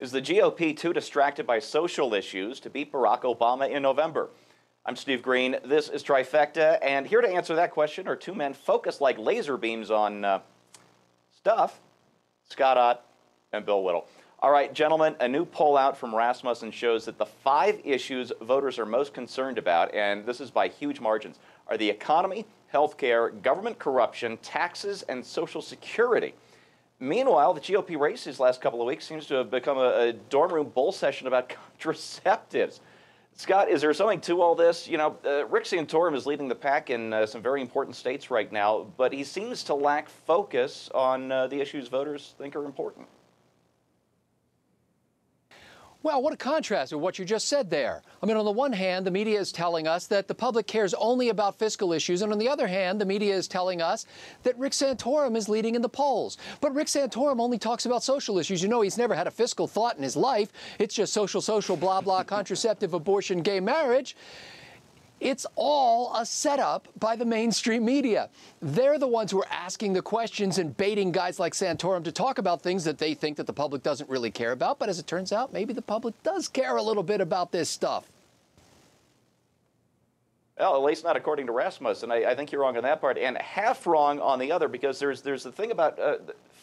Is the GOP too distracted by social issues to beat Barack Obama in November? I'm Steve Green. This is Trifecta, and here to answer that question are two men focused like laser beams on stuff, Scott Ott and Bill Whittle. All right, gentlemen, a new poll out from Rasmussen shows that the 5 issues voters are most concerned about, and this is by huge margins, are the economy, health care, government corruption, taxes, and Social Security. Meanwhile, the GOP race these last couple of weeks seems to have become a dorm room bull session about contraceptives. Scott, is there something to all this? You know, Rick Santorum is leading the pack in some very important states right now, but he seems to lack focus on the issues voters think are important. Well, what a contrast with what you just said there. I mean, on the one hand, the media is telling us that the public cares only about fiscal issues, and on the other hand, the media is telling us that Rick Santorum is leading in the polls. But Rick Santorum only talks about social issues. You know, he's never had a fiscal thought in his life. It's just social, blah, blah, contraceptive, abortion, gay marriage. It's all a setup by the mainstream media. They're the ones who are asking the questions and baiting guys like Santorum to talk about things that they think that the public doesn't really care about. But as it turns out, maybe the public does care a little bit about this stuff. Well, at least not according to Rasmussen. I think you're wrong on that part, and half wrong on the other, because there's the thing about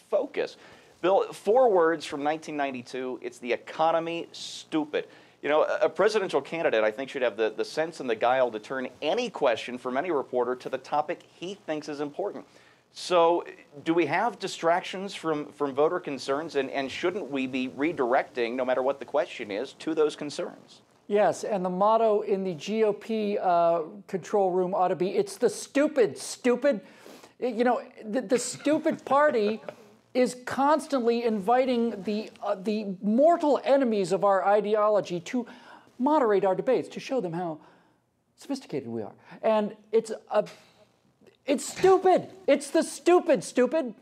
focus. Bill, 4 words from 1992, it's the economy, stupid. You know, a presidential candidate, I think, should have the sense and the guile to turn any question from any reporter to the topic he thinks is important. So do we have distractions from voter concerns, and shouldn't we be redirecting, no matter what the question is, to those concerns? Yes, and the motto in the GOP control room ought to be, it's the stupid. You know, the stupid party is constantly inviting the mortal enemies of our ideology to moderate our debates, to show them how sophisticated we are. And it's stupid. It's the stupid.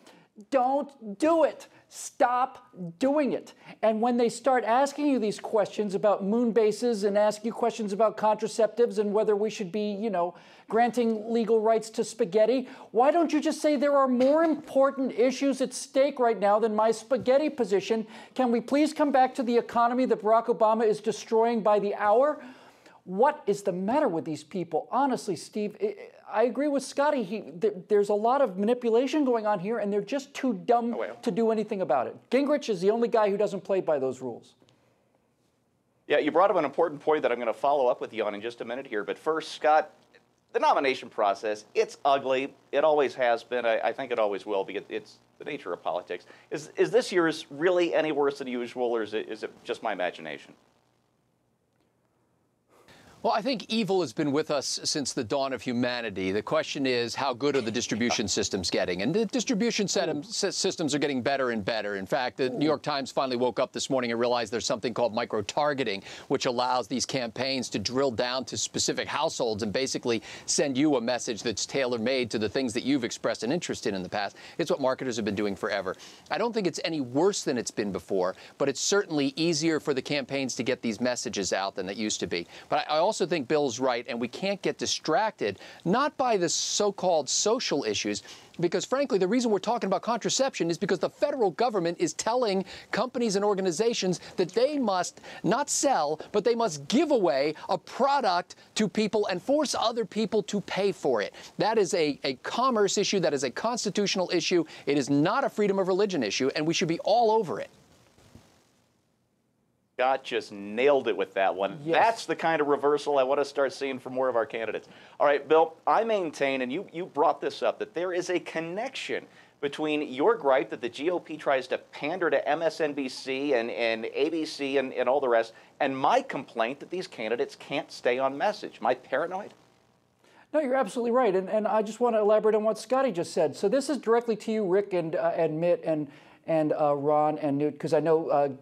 Don't do it. Stop doing it. And when they start asking you these questions about moon bases and ask you questions about contraceptives and whether we should be, you know, granting legal rights to spaghetti, why don't you just say there are more important issues at stake right now than my spaghetti position? Can we please come back to the economy that Barack Obama is destroying by the hour? What is the matter with these people? Honestly, Steve, I agree with Scotty. There's a lot of manipulation going on here, and they're just too dumb to do anything about it. Gingrich is the only guy who doesn't play by those rules. Yeah, you brought up an important point that I'm going to follow up with you on in just a minute here. But first, Scott, the nomination process, it's ugly. It always has been. I think it always will be. It's the nature of politics. Is this year's really any worse than usual, or is it just my imagination? Well, I think evil has been with us since the dawn of humanity. The question is, how good are the distribution systems getting? And the distribution systems are getting better and better. In fact, the New York Times finally woke up this morning and realized there's something called micro-targeting, which allows these campaigns to drill down to specific households and basically send you a message that's tailor-made to the things that you've expressed an interest in the past. It's what marketers have been doing forever. I don't think it's any worse than it's been before, but it's certainly easier for the campaigns to get these messages out than it used to be. But I also think Bill's right, and we can't get distracted, not by the so-called social issues, because frankly, the reason we're talking about contraception is because the federal government is telling companies and organizations that they must not sell, but they must give away a product to people and force other people to pay for it. That is a commerce issue. That is a constitutional issue. It is not a freedom of religion issue, and we should be all over it. Scott just nailed it with that one. Yes. That's the kind of reversal I want to start seeing from more of our candidates. All right, Bill, I maintain, and you brought this up, that there is a connection between your gripe that the GOP tries to pander to MSNBC and ABC and all the rest, and my complaint that these candidates can't stay on message. Am I paranoid? No, you're absolutely right. And I just want to elaborate on what Scotty just said. So this is directly to you, Rick and Mitt and Ron and Newt, because I know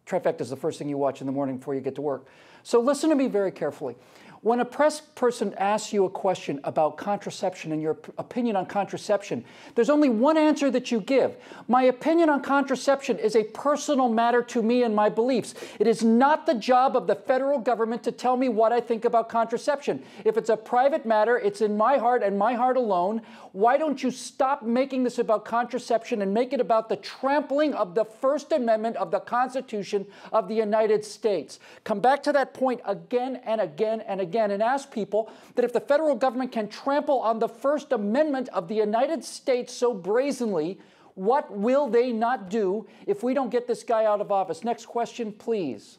Trifecta is the first thing you watch in the morning before you get to work. So listen to me very carefully. When a press person asks you a question about contraception and your opinion on contraception, there's only one answer that you give. My opinion on contraception is a personal matter to me and my beliefs. It is not the job of the federal government to tell me what I think about contraception. If it's a private matter, it's in my heart and my heart alone. Why don't you stop making this about contraception and make it about the trampling of the First Amendment of the Constitution of the United States? Come back to that point again and again and again, and ask people that if the federal government can trample on the First Amendment of the United States so brazenly, what will they not do if we don't get this guy out of office? Next question, please.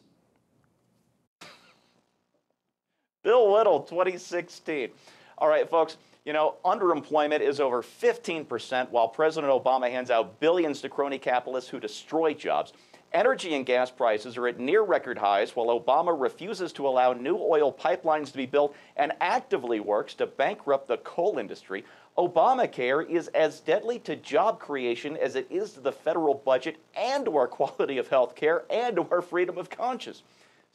Bill Whittle, 2016. All right, folks, you know, underemployment is over 15%, while President Obama hands out billions to crony capitalists who destroy jobs. Energy and gas prices are at near record highs, while Obama refuses to allow new oil pipelines to be built and actively works to bankrupt the coal industry. Obamacare is as deadly to job creation as it is to the federal budget and to our quality of health care and to our freedom of conscience.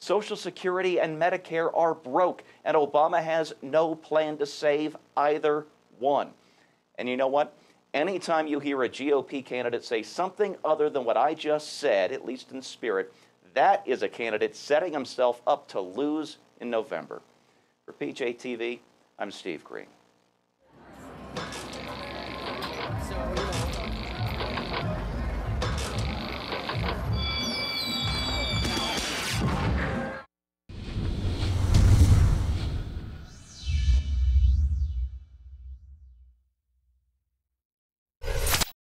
Social Security and Medicare are broke, and Obama has no plan to save either one. And you know what? Anytime you hear a GOP candidate say something other than what I just said, at least in spirit, that is a candidate setting himself up to lose in November. For PJTV, I'm Steve Green.